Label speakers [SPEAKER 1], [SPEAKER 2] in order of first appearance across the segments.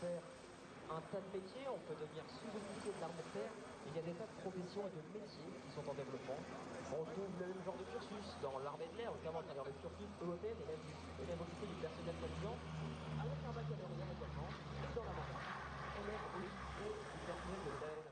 [SPEAKER 1] faire un tas de métiers, on peut devenir sous-officier de l'armée de terre, il y a des tas de professions et de métiers qui sont en développement. On trouve le même genre de cursus dans l'armée de l'air, notamment à travers le cursus EOTM et même occupé du personnel navigant, avec un baccalauréat également, et dans la marine, élève officier du personnel de l'aéronavale.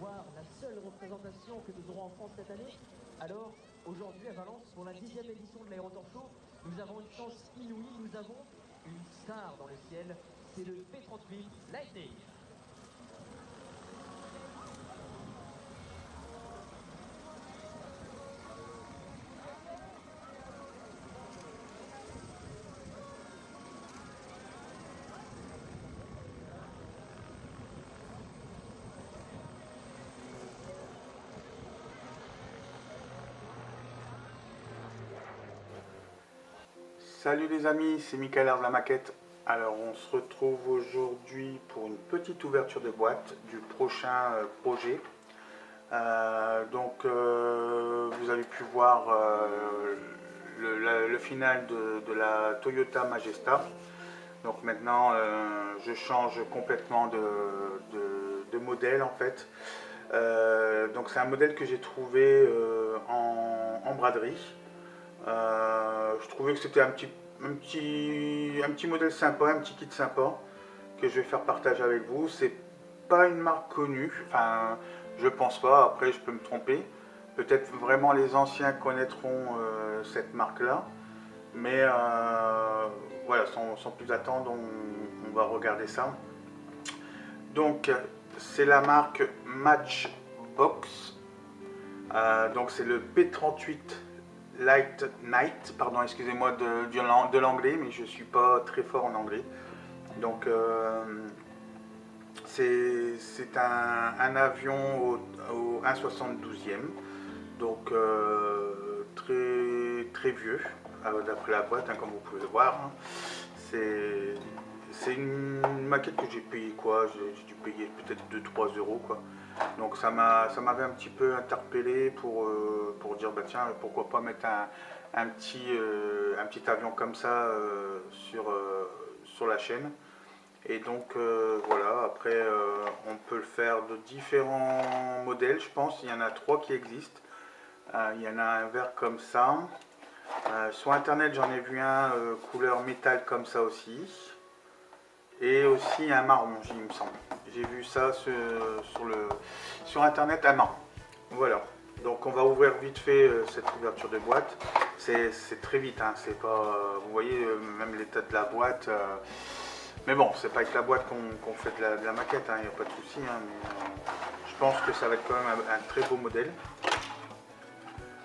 [SPEAKER 1] Voire la seule représentation que nous aurons en France cette année. Alors, aujourd'hui à Valence, pour la 10e édition de l'Aérotor Show, nous avons une chance inouïe, nous avons une star dans le ciel, c'est le P-38 Lightning.
[SPEAKER 2] Salut les amis, c'est Michael de la maquette. Alors on se retrouve aujourd'hui pour une petite ouverture de boîte du prochain projet. Vous avez pu voir le final de la Toyota Majesta. Donc maintenant je change complètement de modèle en fait. Donc c'est un modèle que j'ai trouvé en braderie. Je trouvais que c'était un petit modèle sympa, un petit kit sympa que je vais faire partager avec vous. C'est pas une marque connue, enfin je pense pas, après je peux me tromper. Peut-être vraiment les anciens connaîtront cette marque là. Mais voilà, sans plus attendre, on va regarder ça. Donc c'est la marque Matchbox. Donc c'est le P-38 Light Night, pardon, excusez-moi de l'anglais, mais je ne suis pas très fort en anglais. Donc c'est un avion au 1/72e, donc très vieux, d'après la boîte, comme vous pouvez le voir. Hein. C'est une maquette que j'ai payé quoi, j'ai dû payer peut-être 2-3 euros quoi. Donc ça m'avait un petit peu interpellé pour dire bah tiens, pourquoi pas mettre un petit avion comme ça sur la chaîne. Et donc voilà, après on peut le faire de différents modèles, je pense. Il y en a 3 qui existent. Il y en a un vert comme ça. Sur internet j'en ai vu un couleur métal comme ça aussi. Et aussi un marron, il me semble. J'ai vu ça sur internet à marron. Voilà. Donc on va ouvrir vite fait cette ouverture de boîte. C'est très vite, hein. C'est pas. Vous voyez même l'état de la boîte. Mais bon, c'est pas avec la boîte qu'on fait de la maquette, il n'y a pas de souci. Hein, mais je pense que ça va être quand même un très beau modèle.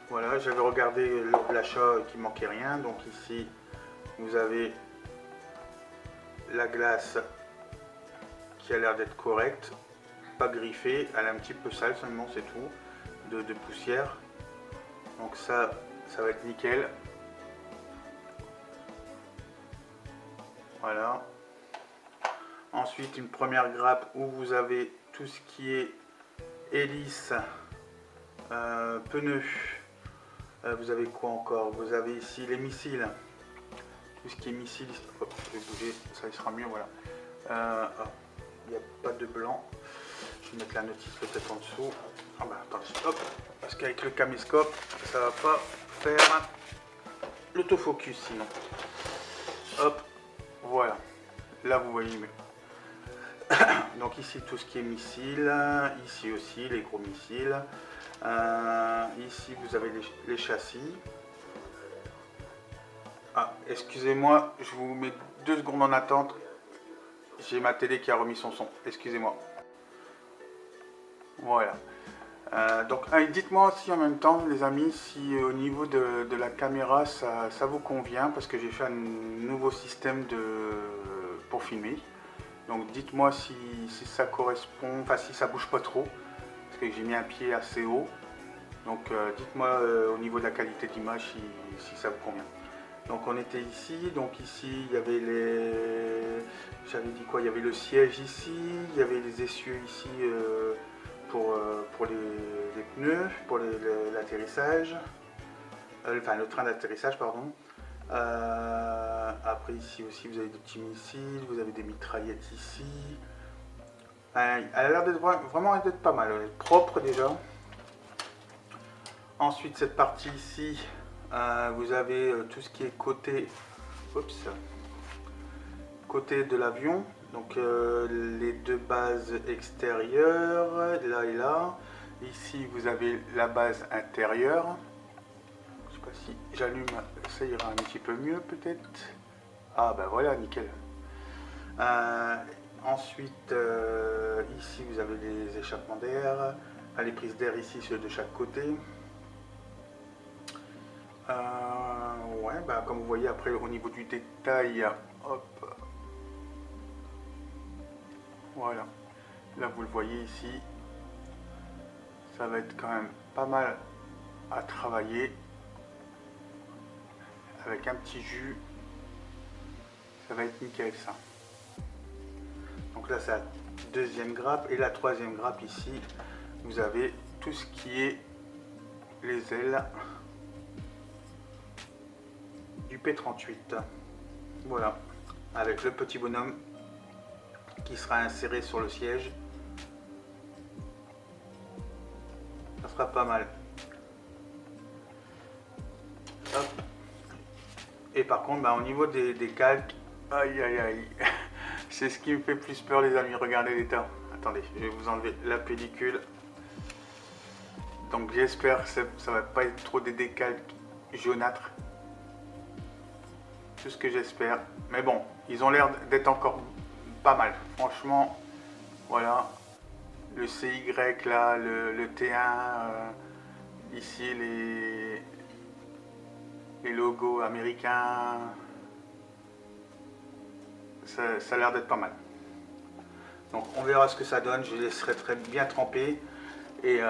[SPEAKER 2] Voilà, j'avais regardé lors de l'achat qu'il ne manquait rien. Donc ici, vous avez la glace qui a l'air d'être correcte, pas griffée, elle est un petit peu sale seulement, c'est tout, de poussière. Donc ça va être nickel. Voilà. Ensuite une première grappe où vous avez tout ce qui est hélice, pneus. Vous avez quoi encore? Vous avez ici les missiles. Tout ce qui est missile, hop, je vais bouger, ça il sera mieux, voilà. Il n'y a pas de blanc. Je vais mettre la notice peut-être en dessous. Ah bah attendez, hop, parce qu'avec le caméscope, ça va pas faire l'autofocus sinon. Hop, voilà. Là vous voyez mieux. Donc ici tout ce qui est missile, ici aussi les gros missiles. Ici vous avez les châssis. Ah, excusez-moi, je vous mets 2 secondes en attente. J'ai ma télé qui a remis son son. Excusez-moi. Voilà. Donc, dites-moi aussi en même temps, les amis, si au niveau de la caméra, ça vous convient, parce que j'ai fait un nouveau système pour filmer. Donc, dites-moi si ça correspond, enfin si ça bouge pas trop, parce que j'ai mis un pied assez haut. Donc, dites-moi au niveau de la qualité d'image si ça vous convient. Donc on était ici, donc ici il y avait j'avais dit quoi, il y avait le siège ici, il y avait les essieux ici pour les pneus pour l'atterrissage, enfin le train d'atterrissage, pardon. Après ici aussi vous avez des petits missiles, vous avez des mitraillettes ici. Elle a l'air d'être vraiment d'être pas mal, elle est propre déjà. Ensuite cette partie ici, vous avez tout ce qui est côté de l'avion. Donc les deux bases extérieures, là et là. Ici vous avez la base intérieure. Je sais pas si j'allume, ça ira un petit peu mieux peut-être. Ah ben voilà, nickel. Ensuite ici vous avez les échappements d'air, les prises d'air ici de chaque côté. Ouais, bah, comme vous voyez après au niveau du détail, hop, voilà, là vous le voyez ici, ça va être quand même pas mal à travailler avec un petit jus, ça va être nickel ça. Donc là c'est la deuxième grappe et la troisième grappe ici, vous avez tout ce qui est les ailes du P38, voilà, avec le petit bonhomme qui sera inséré sur le siège, ça sera pas mal. Hop. Et par contre bah, au niveau des calques, aïe aïe aïe, c'est ce qui me fait plus peur les amis, regardez l'état. Attendez, je vais vous enlever la pellicule, donc j'espère que ça va pas être trop des décalques jaunâtres. Tout ce que j'espère, mais bon, ils ont l'air d'être encore pas mal, franchement. Voilà, le CY là, le T1, ici les logos américains, ça a l'air d'être pas mal. Donc on verra ce que ça donne, je laisserai très bien tremper et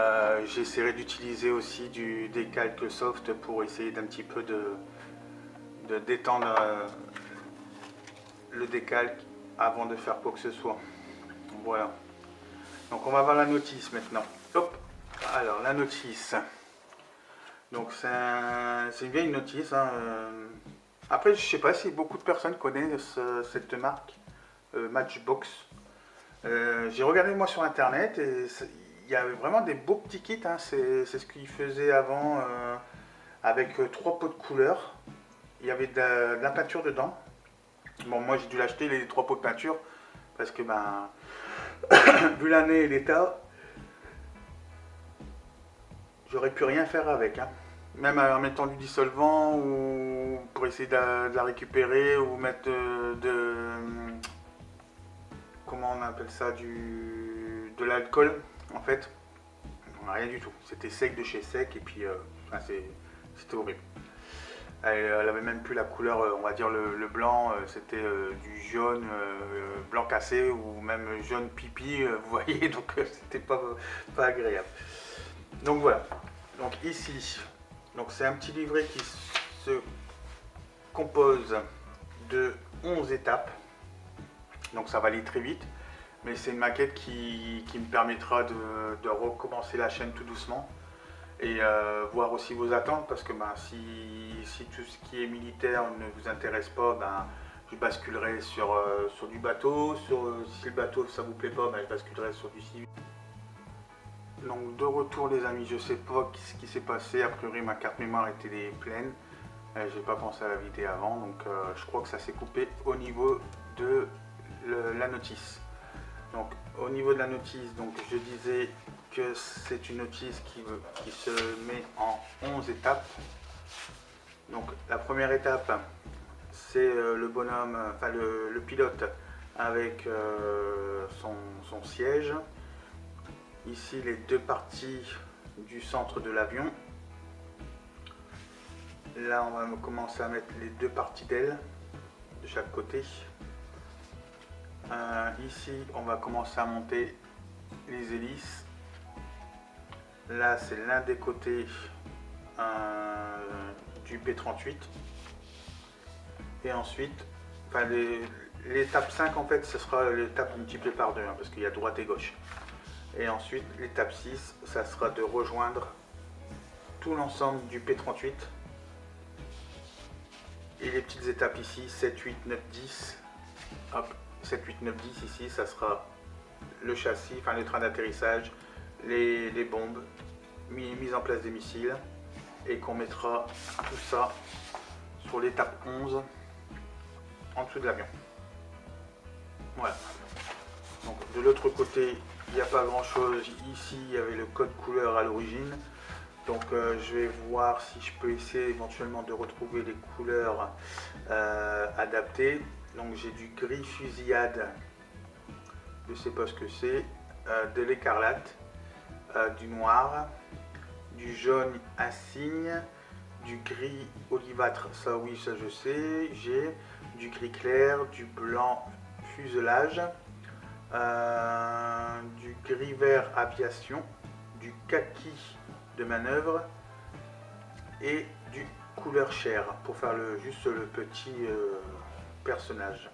[SPEAKER 2] j'essaierai d'utiliser aussi des calques soft pour essayer d'un petit peu de détendre le décalque avant de faire quoi que ce soit. Voilà. Donc on va voir la notice maintenant. Hop. Alors la notice. Donc c'est une vieille notice. Hein. Après je sais pas si beaucoup de personnes connaissent cette marque Matchbox. J'ai regardé moi sur internet et il y avait vraiment des beaux petits kits. Hein. C'est ce qu'ils faisaient avant avec 3 pots de couleurs. Il y avait de la peinture dedans. Bon, moi j'ai dû l'acheter les 3 pots de peinture parce que ben vu l'année et l'état, j'aurais pu rien faire avec. Hein. Même en mettant du dissolvant ou pour essayer de la récupérer ou mettre comment on appelle ça, de l'alcool en fait. Rien du tout. C'était sec de chez sec et puis c'était horrible. Elle avait même plus la couleur, on va dire le blanc, c'était du jaune blanc cassé ou même jaune pipi, vous voyez, donc c'était pas agréable. Donc voilà, donc ici, c'est un petit livret qui se compose de 11 étapes, donc ça va aller très vite, mais c'est une maquette qui me permettra de recommencer la chaîne tout doucement. Et voir aussi vos attentes parce que ben, si tout ce qui est militaire ne vous intéresse pas, ben, je basculerai sur du bateau. Si le bateau ça vous plaît pas, ben, je basculerai sur du civil. Donc de retour les amis, je sais pas ce qui s'est passé, a priori ma carte mémoire était pleine. J'ai pas pensé à la vider avant, donc je crois que ça s'est coupé au niveau de la notice. Donc au niveau de la notice, donc je disais que c'est une notice qui se met en 11 étapes. Donc la première étape, c'est le bonhomme, enfin le pilote avec son siège. Ici les deux parties du centre de l'avion. Là on va commencer à mettre les deux parties d'ailes de chaque côté. Ici on va commencer à monter les hélices. Là c'est l'un des côtés du P38 et ensuite l'étape 5 en fait ce sera l'étape multipliée par 2 hein, parce qu'il y a droite et gauche. Et ensuite, l'étape 6, ça sera de rejoindre tout l'ensemble du P38. Et les petites étapes ici, 7, 8, 9, 10. Hop, 7, 8, 9, 10 ici, ça sera le châssis, enfin le train d'atterrissage, les bombes, mise en place des missiles. Et qu'on mettra tout ça sur l'étape 11 en dessous de l'avion. Voilà. Donc de l'autre côté, il n'y a pas grand chose. Ici, il y avait le code couleur à l'origine. Donc je vais voir si je peux essayer éventuellement de retrouver les couleurs adaptées. Donc j'ai du gris fusillade, je ne sais pas ce que c'est, de l'écarlate, du noir, du jaune insigne, du gris olivâtre, ça oui, ça je sais, j'ai du gris clair, du blanc fuselage, du gris vert aviation, du kaki de manœuvre et du couleur chair pour faire juste le petit personnage.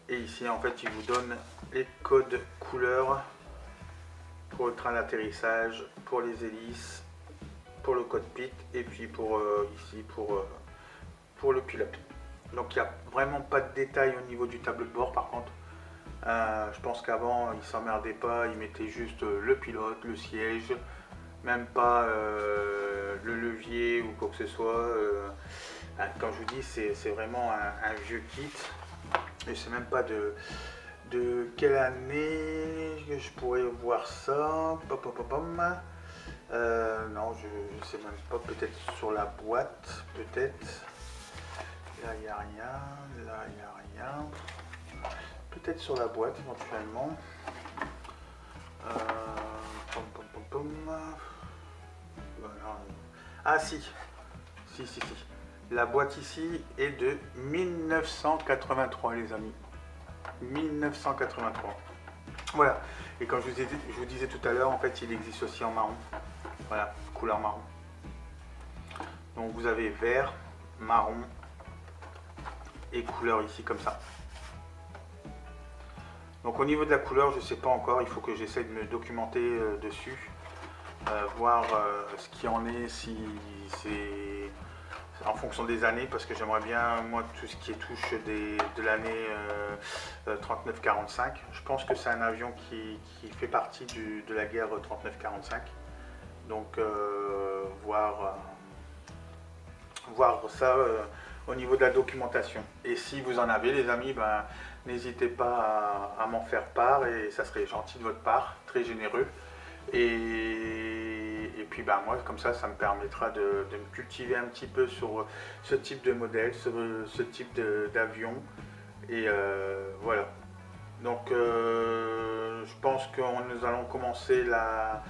[SPEAKER 2] Et ici en fait il vous donne les codes couleurs pour le train d'atterrissage, pour les hélices, pour le cockpit et puis pour ici pour le pilote. Donc il n'y a vraiment pas de détails au niveau du tableau de bord. Par contre je pense qu'avant ils s'emmerdaient pas, ils mettaient juste le pilote, le siège, même pas le levier ou quoi que ce soit. Comme je vous dis, c'est vraiment un vieux kit et c'est même pas de quelle année je pourrais voir ça. Non, je sais même pas, peut-être sur la boîte, peut-être. Là, il n'y a rien, là, il n'y a rien. Peut-être sur la boîte, éventuellement. Voilà. Ah, si. Si. La boîte ici est de 1983, les amis. 1983. Voilà. Et comme je vous disais tout à l'heure, en fait, il existe aussi en marron. Voilà, couleur marron. Donc vous avez vert, marron et couleur ici comme ça. Donc au niveau de la couleur, je ne sais pas encore, il faut que j'essaie de me documenter dessus, voir ce qui en est, si c'est en fonction des années, parce que j'aimerais bien, moi, tout ce qui est touche de l'année 39-45. Je pense que c'est un avion qui fait partie de la guerre 39-45. Donc voir ça au niveau de la documentation. Et si vous en avez, les amis, ben, n'hésitez pas à m'en faire part, et ça serait gentil de votre part, très généreux. Et puis ben, moi, comme ça me permettra de me cultiver un petit peu sur ce type de modèle, ce type d'avion. Et voilà. Donc je pense que nous allons commencer la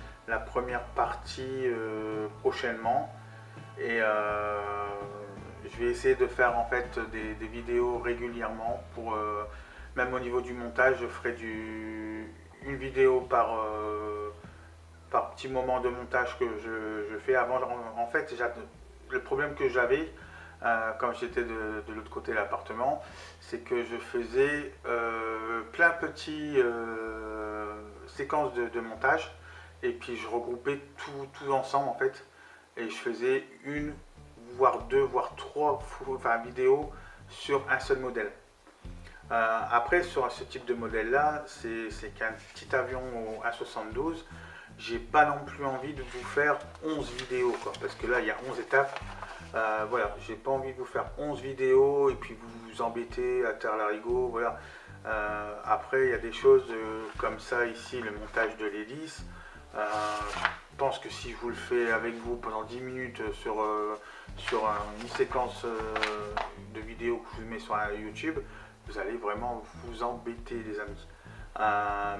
[SPEAKER 2] première partie prochainement. Et je vais essayer de faire en fait des vidéos régulièrement pour même au niveau du montage, je ferai une vidéo par petit moment de montage que je fais avant. En fait, le problème que j'avais quand j'étais de l'autre côté de l'appartement, c'est que je faisais plein de petits séquences de montage, et puis je regroupais tout ensemble en fait, et je faisais une, voire deux, voire trois vidéos sur un seul modèle. Après, sur ce type de modèle là, c'est qu'un petit avion au A72. J'ai pas non plus envie de vous faire 11 vidéos, quoi, parce que là il y a 11 étapes. Voilà, j'ai pas envie de vous faire 11 vidéos et puis vous embêter à terre l'arigot. Voilà. Après, il y a des choses comme ça ici, le montage de l'hélice. Je pense que si je vous le fais avec vous pendant 10 minutes sur une séquence de vidéos que je vous mets sur YouTube, vous allez vraiment vous embêter, les amis.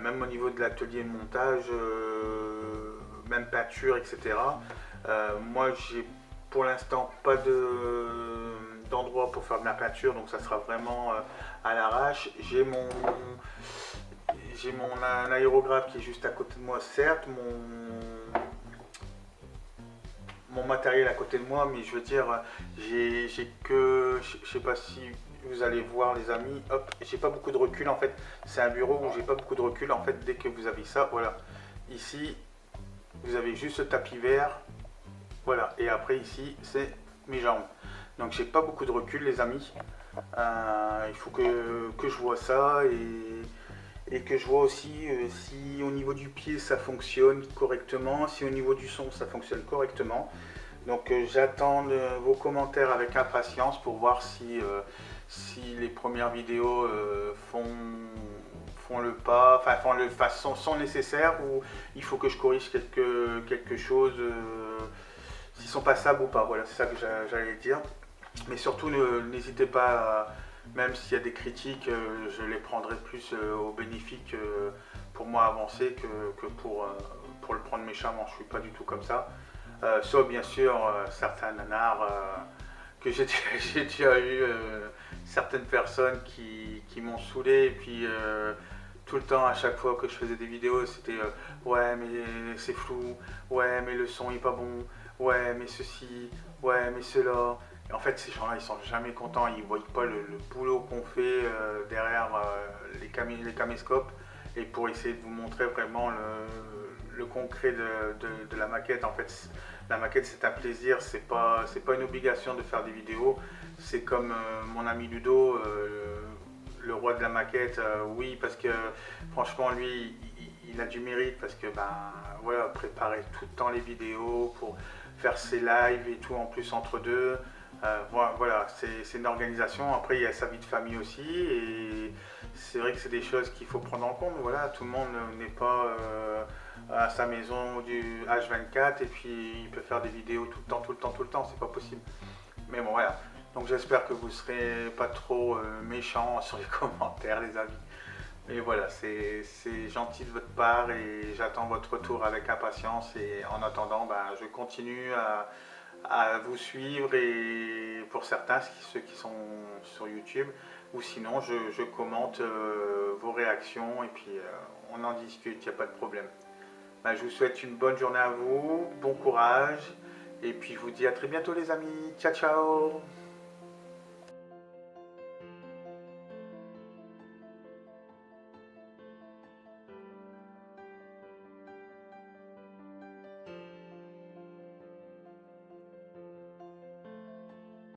[SPEAKER 2] Même au niveau de l'atelier de montage, même peinture, etc. Moi, j'ai pour l'instant pas d'endroit pour faire de la peinture, donc ça sera vraiment à l'arrache. J'ai mon aérographe qui est juste à côté de moi, certes, mon matériel à côté de moi, mais je veux dire, j'ai que, je sais pas si vous allez voir les amis, hop, j'ai pas beaucoup de recul en fait. C'est un bureau où j'ai pas beaucoup de recul en fait. Dès que vous avez ça, voilà. Ici, vous avez juste ce tapis vert. Voilà. Et après ici, c'est mes jambes. Donc j'ai pas beaucoup de recul les amis. Il faut que je vois ça et que je vois aussi si au niveau du pied ça fonctionne correctement, si au niveau du son ça fonctionne correctement. Donc j'attends vos commentaires avec impatience pour voir si les premières vidéos font le pas, sont nécessaires ou il faut que je corrige quelque chose, s'ils sont passables ou pas. Voilà, c'est ça que j'allais dire. Mais surtout n'hésitez pas, même s'il y a des critiques, je les prendrai plus au bénéfique pour moi avancer que pour le prendre méchamment. Je suis pas du tout comme ça. Sauf bien sûr certains nanars que j'ai j'ai déjà eu certaines personnes qui m'ont saoulé et puis tout le temps à chaque fois que je faisais des vidéos c'était ouais mais c'est flou, ouais mais le son est pas bon, ouais mais ceci, ouais mais cela. Et en fait ces gens là ils sont jamais contents, ils voient pas le boulot qu'on fait derrière les caméscopes et pour essayer de vous montrer vraiment le concret de la maquette. En fait la maquette c'est un plaisir, c'est pas une obligation de faire des vidéos. C'est comme mon ami Ludo, le roi de la maquette, oui parce que franchement lui il a du mérite parce que ben voilà, préparer tout le temps les vidéos pour faire ses lives et tout en plus entre deux. Voilà, c'est une organisation. Après, il y a sa vie de famille aussi. Et c'est vrai que c'est des choses qu'il faut prendre en compte. Voilà, tout le monde n'est pas à sa maison du H24 et puis il peut faire des vidéos tout le temps, tout le temps, tout le temps. C'est pas possible. Mais bon, voilà. Donc j'espère que vous serez pas trop méchants sur les commentaires, les amis. Et voilà, c'est gentil de votre part et j'attends votre retour avec impatience. Et en attendant, ben, je continue à vous suivre et pour certains, ceux qui sont sur YouTube, ou sinon je commente vos réactions et puis on en discute, il n'y a pas de problème. Ben, je vous souhaite une bonne journée à vous, bon courage et puis je vous dis à très bientôt les amis, ciao ciao.